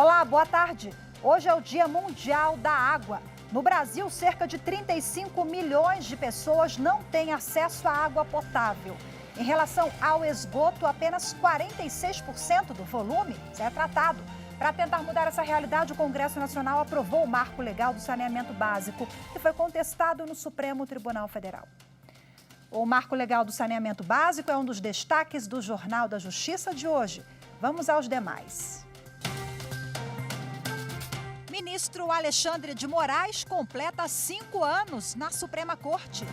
Olá, boa tarde. Hoje é o Dia Mundial da Água. No Brasil, cerca de 35 milhões de pessoas não têm acesso à água potável. Em relação ao esgoto, apenas 46% do volume é tratado. Para tentar mudar essa realidade, o Congresso Nacional aprovou o Marco Legal do Saneamento Básico, que foi contestado no Supremo Tribunal Federal. O Marco Legal do Saneamento Básico é um dos destaques do Jornal da Justiça de hoje. Vamos aos demais. Ministro Alexandre de Moraes completa 5 anos na Suprema Corte.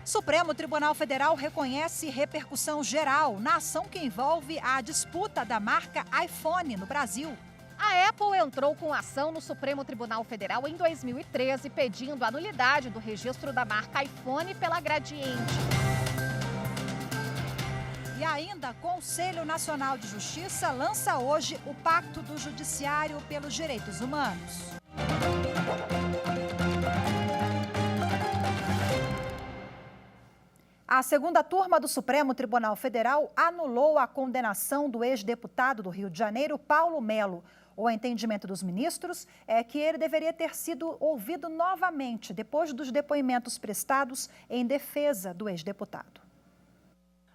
Supremo Tribunal Federal reconhece repercussão geral na ação que envolve a disputa da marca iPhone no Brasil. A Apple entrou com ação no Supremo Tribunal Federal em 2013, pedindo a nulidade do registro da marca iPhone pela Gradiente. E ainda, o Conselho Nacional de Justiça lança hoje o Pacto do Judiciário pelos Direitos Humanos. A segunda turma do Supremo Tribunal Federal anulou a condenação do ex-deputado do Rio de Janeiro, Paulo Melo. O entendimento dos ministros é que ele deveria ter sido ouvido novamente depois dos depoimentos prestados em defesa do ex-deputado.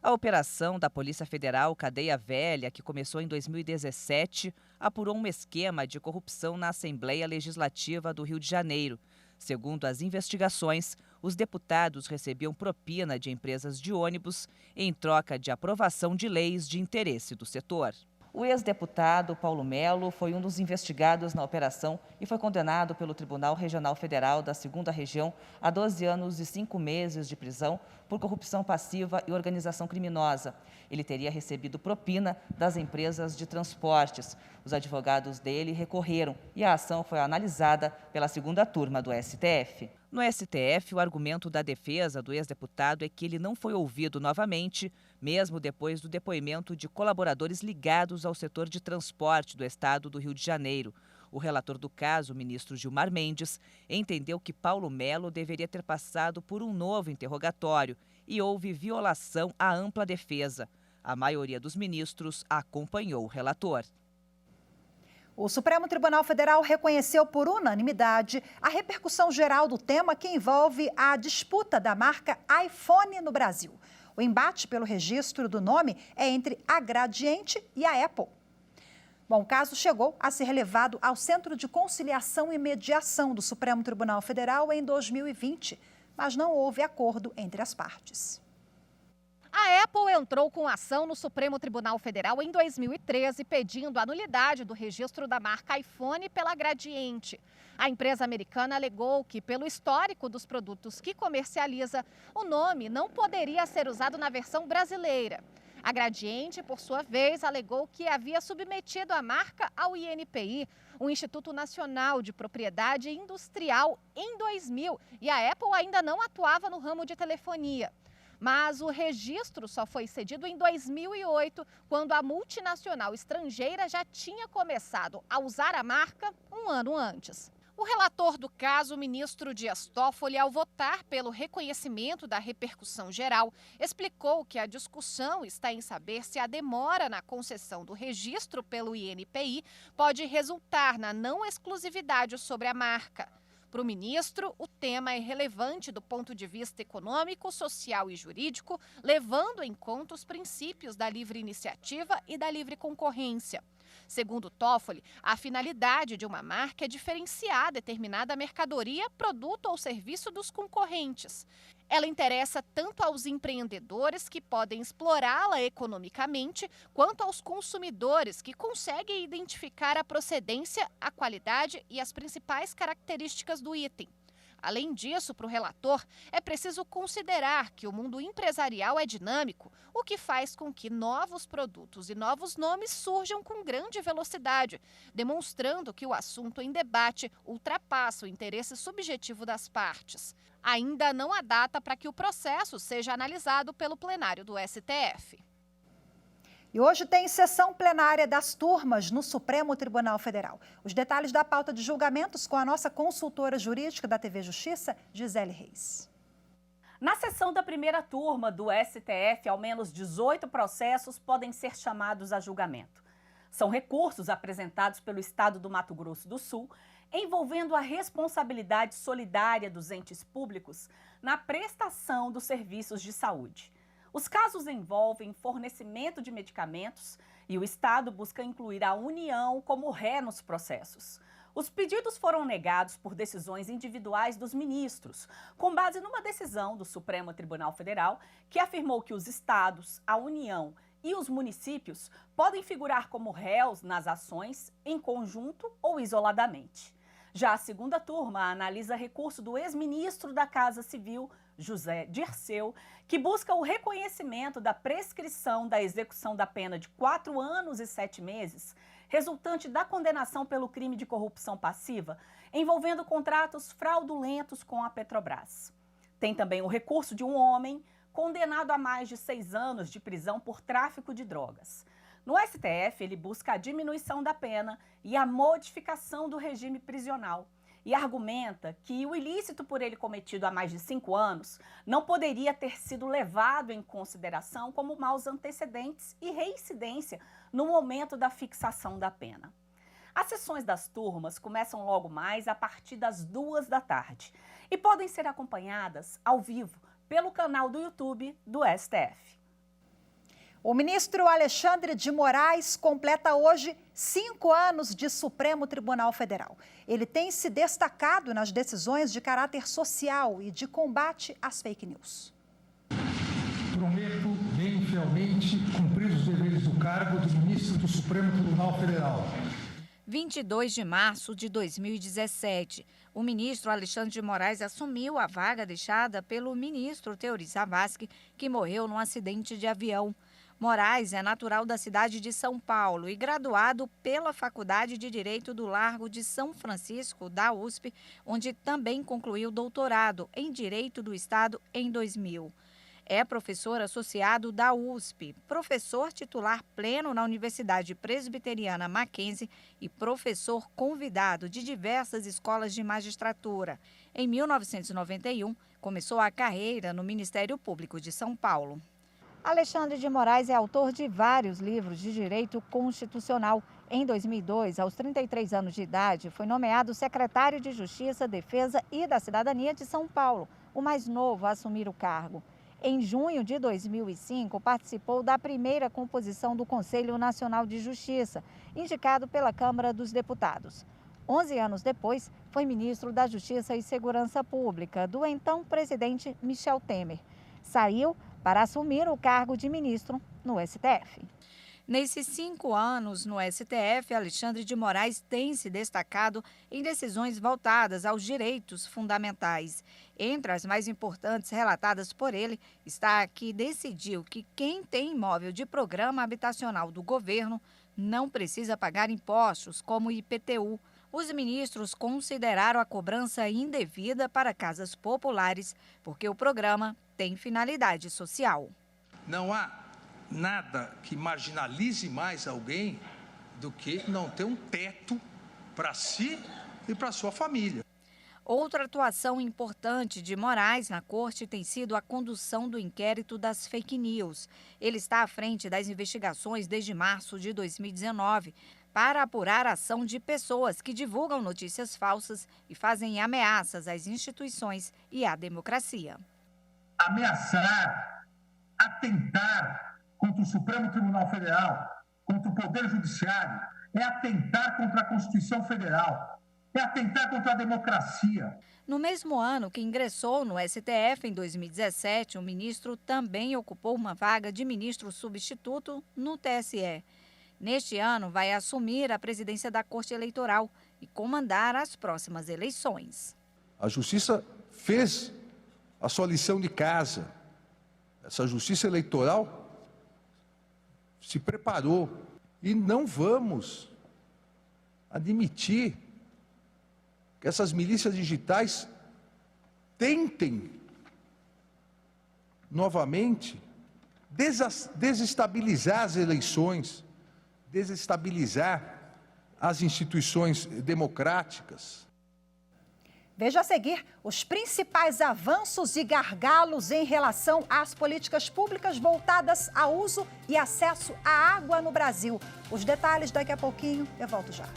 A operação da Polícia Federal Cadeia Velha, que começou em 2017, apurou um esquema de corrupção na Assembleia Legislativa do Rio de Janeiro. Segundo as investigações, os deputados recebiam propina de empresas de ônibus em troca de aprovação de leis de interesse do setor. O ex-deputado Paulo Melo foi um dos investigados na operação e foi condenado pelo Tribunal Regional Federal da 2ª Região a 12 anos e 5 meses de prisão por corrupção passiva e organização criminosa. Ele teria recebido propina das empresas de transportes. Os advogados dele recorreram e a ação foi analisada pela segunda turma do STF. No STF, o argumento da defesa do ex-deputado é que ele não foi ouvido novamente, mesmo depois do depoimento de colaboradores ligados ao setor de transporte do estado do Rio de Janeiro. O relator do caso, o ministro Gilmar Mendes, entendeu que Paulo Melo deveria ter passado por um novo interrogatório e houve violação à ampla defesa. A maioria dos ministros acompanhou o relator. O Supremo Tribunal Federal reconheceu por unanimidade a repercussão geral do tema que envolve a disputa da marca iPhone no Brasil. O embate pelo registro do nome é entre a Gradiente e a Apple. Bom, o caso chegou a ser levado ao Centro de Conciliação e Mediação do Supremo Tribunal Federal em 2020, mas não houve acordo entre as partes. A Apple entrou com ação no Supremo Tribunal Federal em 2013, pedindo a nulidade do registro da marca iPhone pela Gradiente. A empresa americana alegou que, pelo histórico dos produtos que comercializa, o nome não poderia ser usado na versão brasileira. A Gradiente, por sua vez, alegou que havia submetido a marca ao INPI, o Instituto Nacional de Propriedade Industrial, em 2000, e a Apple ainda não atuava no ramo de telefonia. Mas o registro só foi cedido em 2008, quando a multinacional estrangeira já tinha começado a usar a marca um ano antes. O relator do caso, o ministro Dias Toffoli, ao votar pelo reconhecimento da repercussão geral, explicou que a discussão está em saber se a demora na concessão do registro pelo INPI pode resultar na não exclusividade sobre a marca. Para o ministro, o tema é relevante do ponto de vista econômico, social e jurídico, levando em conta os princípios da livre iniciativa e da livre concorrência. Segundo Toffoli, a finalidade de uma marca é diferenciar determinada mercadoria, produto ou serviço dos concorrentes. Ela interessa tanto aos empreendedores, que podem explorá-la economicamente, quanto aos consumidores, que conseguem identificar a procedência, a qualidade e as principais características do item. Além disso, para o relator, é preciso considerar que o mundo empresarial é dinâmico, o que faz com que novos produtos e novos nomes surjam com grande velocidade, demonstrando que o assunto em debate ultrapassa o interesse subjetivo das partes. Ainda não há data para que o processo seja analisado pelo plenário do STF. E hoje tem sessão plenária das turmas no Supremo Tribunal Federal. Os detalhes da pauta de julgamentos com a nossa consultora jurídica da TV Justiça, Gisele Reis. Na sessão da primeira turma do STF, ao menos 18 processos podem ser chamados a julgamento. São recursos apresentados pelo Estado do Mato Grosso do Sul, envolvendo a responsabilidade solidária dos entes públicos na prestação dos serviços de saúde. Os casos envolvem fornecimento de medicamentos e o Estado busca incluir a União como ré nos processos. Os pedidos foram negados por decisões individuais dos ministros, com base numa decisão do Supremo Tribunal Federal que afirmou que os estados, a União e os municípios podem figurar como réus nas ações em conjunto ou isoladamente. Já a segunda turma analisa recurso do ex-ministro da Casa Civil, José Dirceu, que busca o reconhecimento da prescrição da execução da pena de 4 anos e 7 meses, resultante da condenação pelo crime de corrupção passiva, envolvendo contratos fraudulentos com a Petrobras. Tem também o recurso de um homem condenado a mais de 6 anos de prisão por tráfico de drogas. No STF, ele busca a diminuição da pena e a modificação do regime prisional e argumenta que o ilícito por ele cometido há mais de 5 anos não poderia ter sido levado em consideração como maus antecedentes e reincidência no momento da fixação da pena. As sessões das turmas começam logo mais a partir das 2 da tarde e podem ser acompanhadas ao vivo pelo canal do YouTube do STF. O ministro Alexandre de Moraes completa hoje 5 anos de Supremo Tribunal Federal. Ele tem se destacado nas decisões de caráter social e de combate às fake news. Prometo bem fielmente cumprir os deveres do cargo de ministro do Supremo Tribunal Federal. 22 de março de 2017, o ministro Alexandre de Moraes assumiu a vaga deixada pelo ministro Teori Zavascki, que morreu num acidente de avião. Moraes é natural da cidade de São Paulo e graduado pela Faculdade de Direito do Largo de São Francisco, da USP, onde também concluiu doutorado em Direito do Estado em 2000. É professor associado da USP, professor titular pleno na Universidade Presbiteriana Mackenzie e professor convidado de diversas escolas de magistratura. Em 1991, começou a carreira no Ministério Público de São Paulo. Alexandre de Moraes é autor de vários livros de direito constitucional. Em 2002, aos 33 anos de idade, foi nomeado secretário de Justiça, Defesa e da Cidadania de São Paulo, o mais novo a assumir o cargo. Em junho de 2005, participou da primeira composição do Conselho Nacional de Justiça, indicado pela Câmara dos Deputados. 11 anos depois, foi ministro da Justiça e Segurança Pública, do então presidente Michel Temer. Saiu para assumir o cargo de ministro no STF. Nesses 5 anos no STF, Alexandre de Moraes tem se destacado em decisões voltadas aos direitos fundamentais. Entre as mais importantes relatadas por ele, está a que decidiu que quem tem imóvel de programa habitacional do governo não precisa pagar impostos, como IPTU. Os ministros consideraram a cobrança indevida para casas populares, porque o programa tem finalidade social. Não há nada que marginalize mais alguém do que não ter um teto para si e para sua família. Outra atuação importante de Moraes na corte tem sido a condução do inquérito das fake news. Ele está à frente das investigações desde março de 2019 para apurar a ação de pessoas que divulgam notícias falsas e fazem ameaças às instituições e à democracia. Ameaçar, atentar contra o Supremo Tribunal Federal, contra o Poder Judiciário, é atentar contra a Constituição Federal, é atentar contra a democracia. No mesmo ano que ingressou no STF, em 2017, o ministro também ocupou uma vaga de ministro substituto no TSE. Neste ano, vai assumir a presidência da Corte Eleitoral e comandar as próximas eleições. A Justiça fez a sua lição de casa. Essa Justiça Eleitoral se preparou e não vamos admitir que essas milícias digitais tentem novamente desestabilizar as eleições, desestabilizar as instituições democráticas. Veja a seguir os principais avanços e gargalos em relação às políticas públicas voltadas ao uso e acesso à água no Brasil. Os detalhes daqui a pouquinho, eu volto já.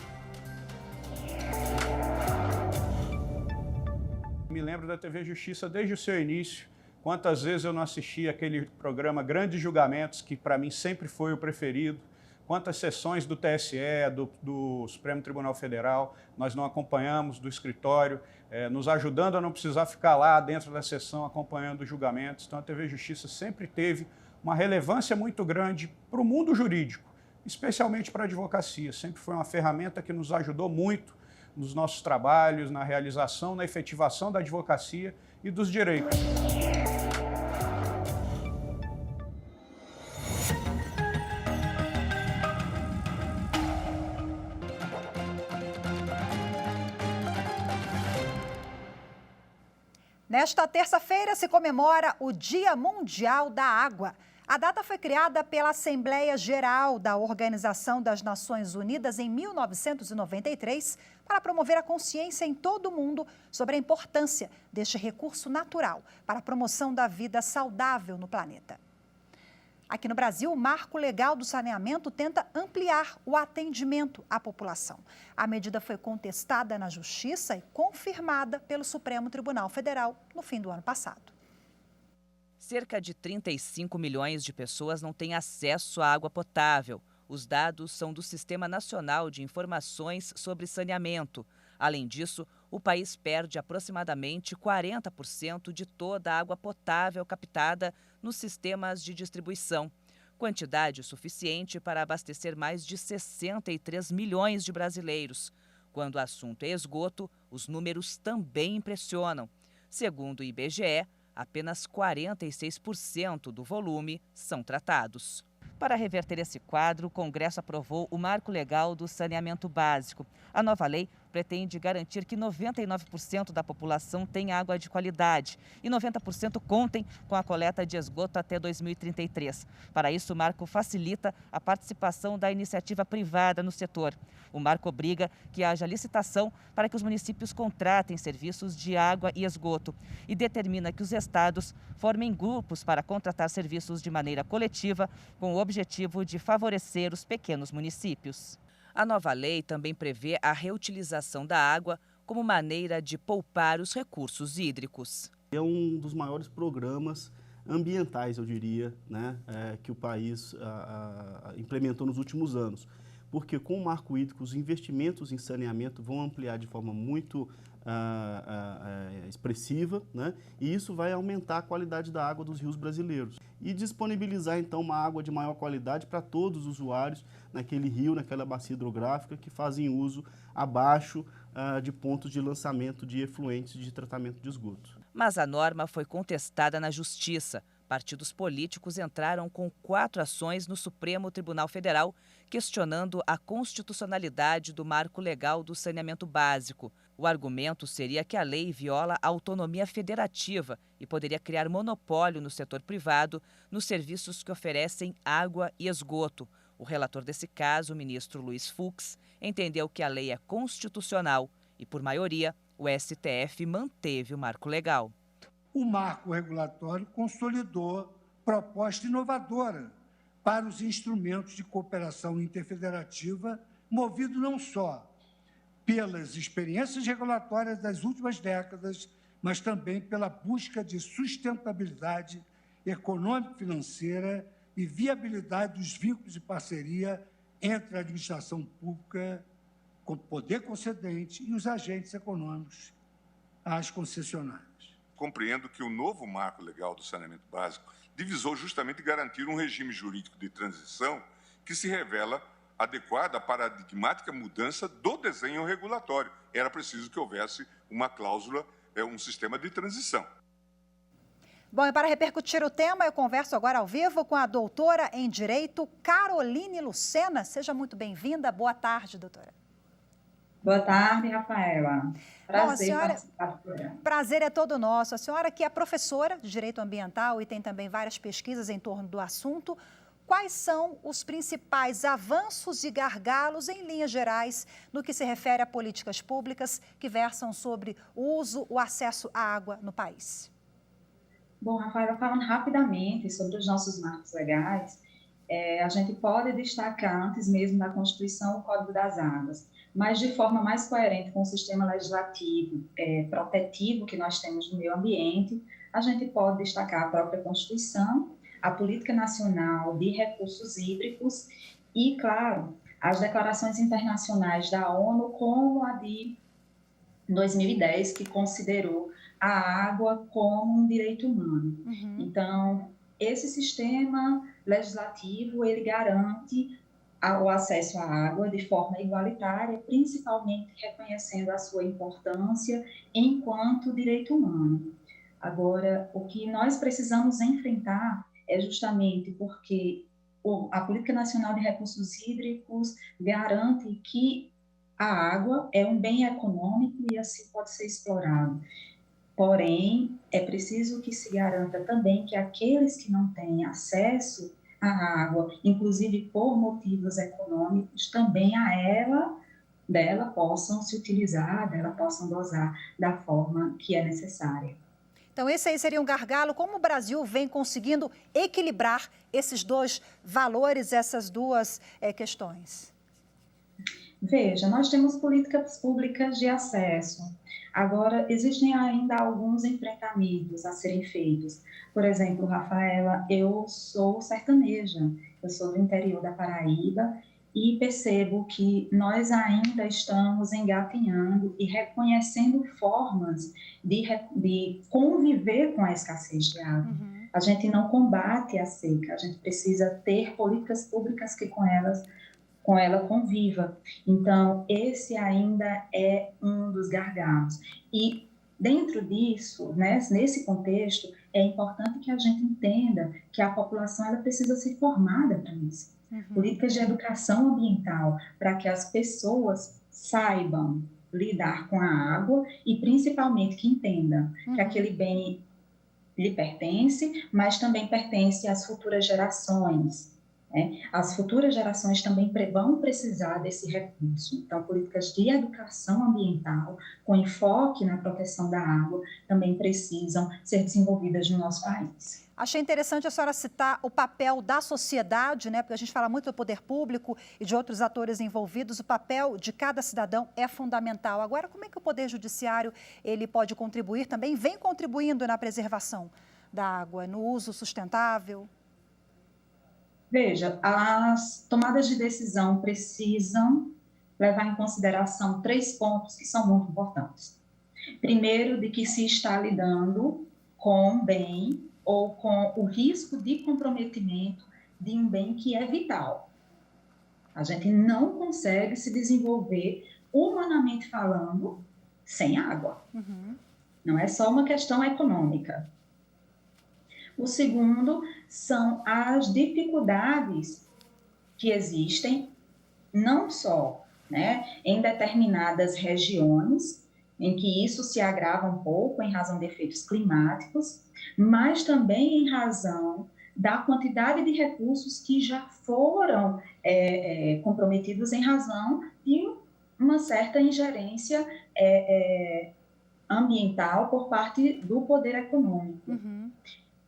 Me lembro da TV Justiça desde o seu início. Quantas vezes eu não assisti aquele programa Grandes Julgamentos, que para mim sempre foi o preferido. Quantas sessões do TSE, do Supremo Tribunal Federal, nós não acompanhamos do escritório, nos ajudando a não precisar ficar lá dentro da sessão acompanhando os julgamentos. Então a TV Justiça sempre teve uma relevância muito grande para o mundo jurídico, especialmente para a advocacia. Sempre foi uma ferramenta que nos ajudou muito nos nossos trabalhos, na realização, na efetivação da advocacia e dos direitos. Nesta terça-feira se comemora o Dia Mundial da Água. A data foi criada pela Assembleia Geral da Organização das Nações Unidas em 1993 para promover a consciência em todo o mundo sobre a importância deste recurso natural para a promoção da vida saudável no planeta. Aqui no Brasil, o Marco Legal do Saneamento tenta ampliar o atendimento à população. A medida foi contestada na Justiça e confirmada pelo Supremo Tribunal Federal no fim do ano passado. Cerca de 35 milhões de pessoas não têm acesso à água potável. Os dados são do Sistema Nacional de Informações sobre Saneamento. Além disso, o país perde aproximadamente 40% de toda a água potável captada nos sistemas de distribuição, quantidade suficiente para abastecer mais de 63 milhões de brasileiros. Quando o assunto é esgoto, os números também impressionam. Segundo o IBGE, apenas 46% do volume são tratados. Para reverter esse quadro, o Congresso aprovou o Marco Legal do Saneamento Básico. A nova lei pretende garantir que 99% da população tenha água de qualidade e 90% contem com a coleta de esgoto até 2033. Para isso, o marco facilita a participação da iniciativa privada no setor. O marco obriga que haja licitação para que os municípios contratem serviços de água e esgoto e determina que os estados formem grupos para contratar serviços de maneira coletiva com o objetivo de favorecer os pequenos municípios. A nova lei também prevê a reutilização da água como maneira de poupar os recursos hídricos. É um dos maiores programas ambientais, eu diria, né, que o país implementou nos últimos anos. Porque com o marco hídrico, os investimentos em saneamento vão ampliar de forma muito expressiva, né? E isso vai aumentar a qualidade da água dos rios brasileiros e disponibilizar então uma água de maior qualidade para todos os usuários naquele rio, naquela bacia hidrográfica que fazem uso abaixo de pontos de lançamento de efluentes de tratamento de esgoto. Mas a norma foi contestada na Justiça. Partidos políticos entraram com 4 ações no Supremo Tribunal Federal, questionando a constitucionalidade do Marco Legal do Saneamento Básico. O argumento seria que a lei viola a autonomia federativa e poderia criar monopólio no setor privado nos serviços que oferecem água e esgoto. O relator desse caso, o ministro Luiz Fux, entendeu que a lei é constitucional e, por maioria, o STF manteve o marco legal. O marco regulatório consolidou proposta inovadora para os instrumentos de cooperação interfederativa, movido não só pelas experiências regulatórias das últimas décadas, mas também pela busca de sustentabilidade econômico-financeira e viabilidade dos vínculos de parceria entre a administração pública, com o poder concedente, e os agentes econômicos, as concessionárias. Compreendo que o novo Marco Legal do Saneamento Básico divisou justamente garantir um regime jurídico de transição que se revela adequado à paradigmática mudança do desenho regulatório. Era preciso que houvesse uma cláusula, um sistema de transição. Bom, e para repercutir o tema, eu converso agora ao vivo com a doutora em Direito, Caroline Lucena. Seja muito bem-vinda. Boa tarde, doutora. Boa tarde, Rafaela. Prazer participar do programa. Prazer é todo nosso. A senhora que é professora de Direito Ambiental e tem também várias pesquisas em torno do assunto. quais são os principais avanços e gargalos, em linhas gerais, no que se refere a políticas públicas que versam sobre o uso, o acesso à água no país? Bom, Rafaela, falando rapidamente sobre os nossos marcos legais, a gente pode destacar, antes mesmo da Constituição, o Código das Águas, mas de forma mais coerente com o sistema legislativo protetivo que nós temos no meio ambiente, a gente pode destacar a própria Constituição, a Política Nacional de Recursos Hídricos e, claro, as declarações internacionais da ONU, como a de 2010, que considerou a água como um direito humano. Então, esse sistema legislativo, ele garante o acesso à água de forma igualitária, principalmente reconhecendo a sua importância enquanto direito humano. Agora, o que nós precisamos enfrentar é justamente porque a Política Nacional de Recursos Hídricos garante que a água é um bem econômico e assim pode ser explorado. Porém, é preciso que se garanta também que aqueles que não têm acesso à água, inclusive por motivos econômicos, também dela possam se utilizar, dela possam dosar da forma que é necessária. Então, esse aí seria um gargalo. Como o Brasil vem conseguindo equilibrar esses dois valores, essas duas questões? Veja, nós temos políticas públicas de acesso. Agora, existem ainda alguns enfrentamentos a serem feitos. Por exemplo, Rafaela, eu sou sertaneja, eu sou do interior da Paraíba e percebo que nós ainda estamos engatinhando e reconhecendo formas de conviver com a escassez de água. A gente não combate a seca, a gente precisa ter políticas públicas que com ela conviva. Então, esse ainda é um dos gargalos. E dentro disso, né, nesse contexto, é importante que a gente entenda que a população ela precisa ser formada para isso. Políticas de educação ambiental, para que as pessoas saibam lidar com a água e, principalmente, que entendam que aquele bem lhe pertence, mas também pertence às futuras gerações. As futuras gerações também vão precisar desse recurso. Então, políticas de educação ambiental, com enfoque na proteção da água, também precisam ser desenvolvidas no nosso país. Achei interessante a senhora citar o papel da sociedade, né? Porque a gente fala muito do poder público e de outros atores envolvidos. O papel de cada cidadão é fundamental. Agora, como é que o Poder Judiciário ele pode contribuir também, vem contribuindo na preservação da água, no uso sustentável? Veja, as tomadas de decisão precisam levar em consideração 3 pontos que são muito importantes. Primeiro, de que se está lidando com um bem ou com o risco de comprometimento de um bem que é vital. A gente não consegue se desenvolver, humanamente falando, sem água. Não é só uma questão econômica. O segundo são as dificuldades que existem, não só em determinadas regiões, em que isso se agrava um pouco em razão de efeitos climáticos, mas também em razão da quantidade de recursos que já foram comprometidos em razão de uma certa ingerência ambiental por parte do poder econômico.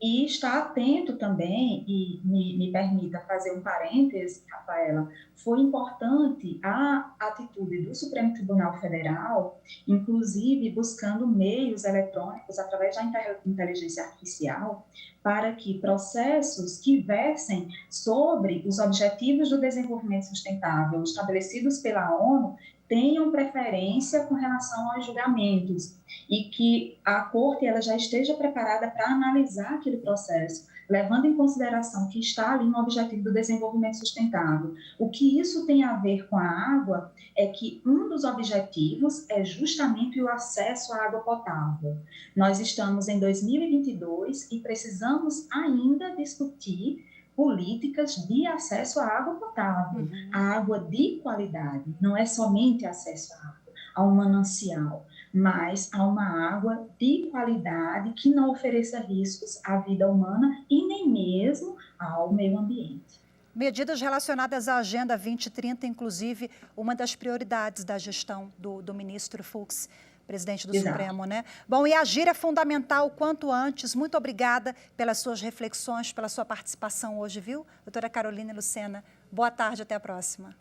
E estar atento também, e me permita fazer um parêntese, Rafaela, foi importante a atitude do Supremo Tribunal Federal, inclusive buscando meios eletrônicos através da inteligência artificial, para que processos que versem sobre os objetivos do desenvolvimento sustentável estabelecidos pela ONU tenham preferência com relação aos julgamentos e que a Corte ela já esteja preparada para analisar aquele processo, levando em consideração que está ali no objetivo do desenvolvimento sustentável. O que isso tem a ver com a água é que um dos objetivos é justamente o acesso à água potável. Nós estamos em 2022 e precisamos ainda discutir políticas de acesso à água potável, à água de qualidade. Não é somente acesso à água, a um manancial, mas a uma água de qualidade que não ofereça riscos à vida humana e nem mesmo ao meio ambiente. Medidas relacionadas à Agenda 2030, inclusive uma das prioridades da gestão do ministro Fux, presidente do Supremo, né? Bom, e agir é fundamental o quanto antes. Muito obrigada pelas suas reflexões, pela sua participação hoje, viu? Doutora Carolina Lucena, boa tarde, até a próxima.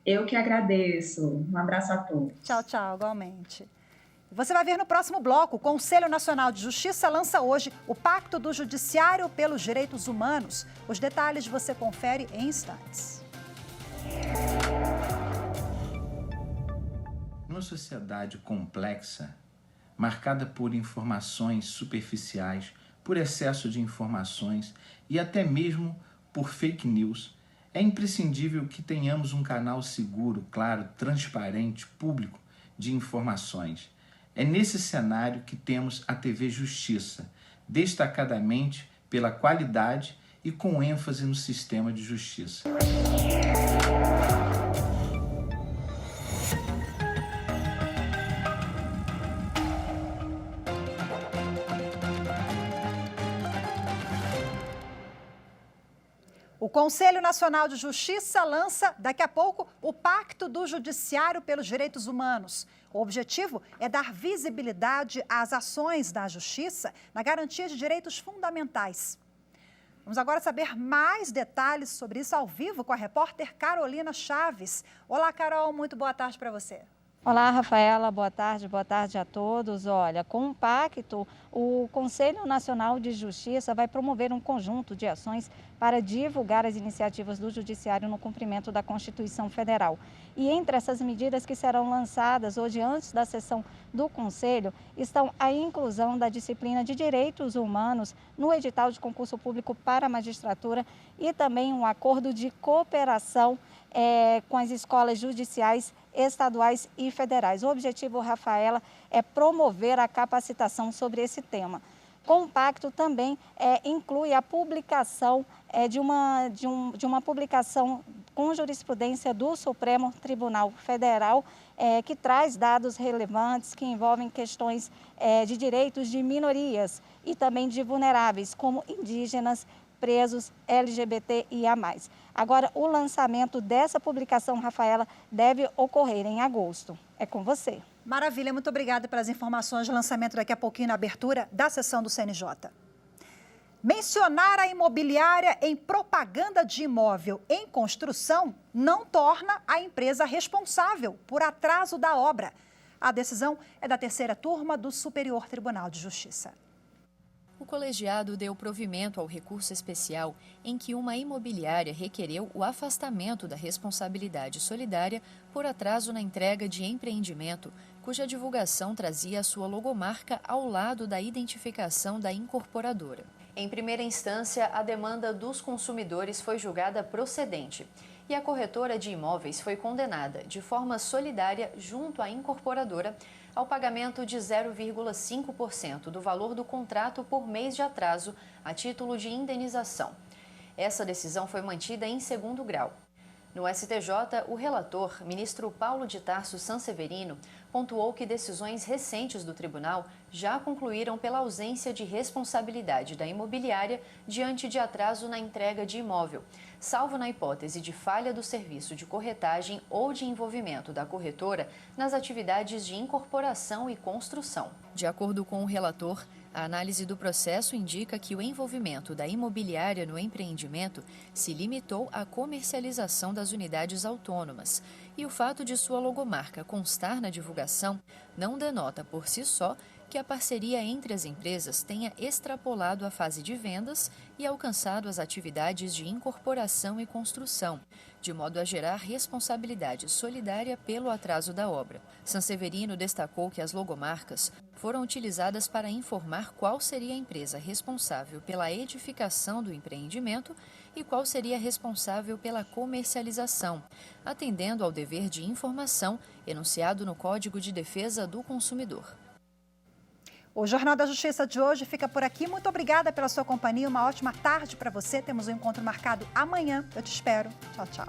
Eu que agradeço. Um abraço a todos. Tchau, tchau, igualmente. Você vai ver no próximo bloco, o Conselho Nacional de Justiça lança hoje o Pacto do Judiciário pelos Direitos Humanos. Os detalhes você confere em instantes. Numa sociedade complexa, marcada por informações superficiais, por excesso de informações e até mesmo por fake news, é imprescindível que tenhamos um canal seguro, claro, transparente, público de informações. É nesse cenário que temos a TV Justiça, destacadamente pela qualidade e com ênfase no sistema de justiça. O Conselho Nacional de Justiça lança, daqui a pouco, o Pacto do Judiciário pelos Direitos Humanos. O objetivo é dar visibilidade às ações da Justiça na garantia de direitos fundamentais. Vamos agora saber mais detalhes sobre isso ao vivo com a repórter Carolina Chaves. Olá, Carol, muito boa tarde para você. Olá, Rafaela, boa tarde a todos. Olha, com o pacto, o Conselho Nacional de Justiça vai promover um conjunto de ações para divulgar as iniciativas do Judiciário no cumprimento da Constituição Federal. E entre essas medidas que serão lançadas hoje, antes da sessão do Conselho, estão a inclusão da disciplina de Direitos Humanos no edital de concurso público para a magistratura e também um acordo de cooperação com as escolas judiciais estaduais e federais. O objetivo, Rafaela, é promover a capacitação sobre esse tema. Com o pacto também inclui a publicação de uma publicação com jurisprudência do Supremo Tribunal Federal, que traz dados relevantes que envolvem questões de direitos de minorias e também de vulneráveis, como indígenas, presos, LGBT e a mais. Agora, o lançamento dessa publicação, Rafaela, deve ocorrer em agosto. É com você. Maravilha, muito obrigada pelas informações de lançamento daqui a pouquinho na abertura da sessão do CNJ. Mencionar a imobiliária em propaganda de imóvel em construção não torna a empresa responsável por atraso da obra. A decisão é da terceira turma do Superior Tribunal de Justiça. O colegiado deu provimento ao recurso especial em que uma imobiliária requereu o afastamento da responsabilidade solidária por atraso na entrega de empreendimento, cuja divulgação trazia a sua logomarca ao lado da identificação da incorporadora. Em primeira instância, a demanda dos consumidores foi julgada procedente e a corretora de imóveis foi condenada de forma solidária junto à incorporadora ao pagamento de 0,5% do valor do contrato por mês de atraso a título de indenização. Essa decisão foi mantida em segundo grau. No STJ, o relator, ministro Paulo de Tarso Sanseverino, pontuou que decisões recentes do tribunal já concluíram pela ausência de responsabilidade da imobiliária diante de atraso na entrega de imóvel, salvo na hipótese de falha do serviço de corretagem ou de envolvimento da corretora nas atividades de incorporação e construção. De acordo com o relator, a análise do processo indica que o envolvimento da imobiliária no empreendimento se limitou à comercialização das unidades autônomas e o fato de sua logomarca constar na divulgação não denota por si só que a parceria entre as empresas tenha extrapolado a fase de vendas e alcançado as atividades de incorporação e construção, de modo a gerar responsabilidade solidária pelo atraso da obra. Sanseverino destacou que as logomarcas foram utilizadas para informar qual seria a empresa responsável pela edificação do empreendimento e qual seria responsável pela comercialização, atendendo ao dever de informação enunciado no Código de Defesa do Consumidor. O Jornal da Justiça de hoje fica por aqui. Muito obrigada pela sua companhia. Uma ótima tarde para você. Temos um encontro marcado amanhã. Eu te espero. Tchau, tchau.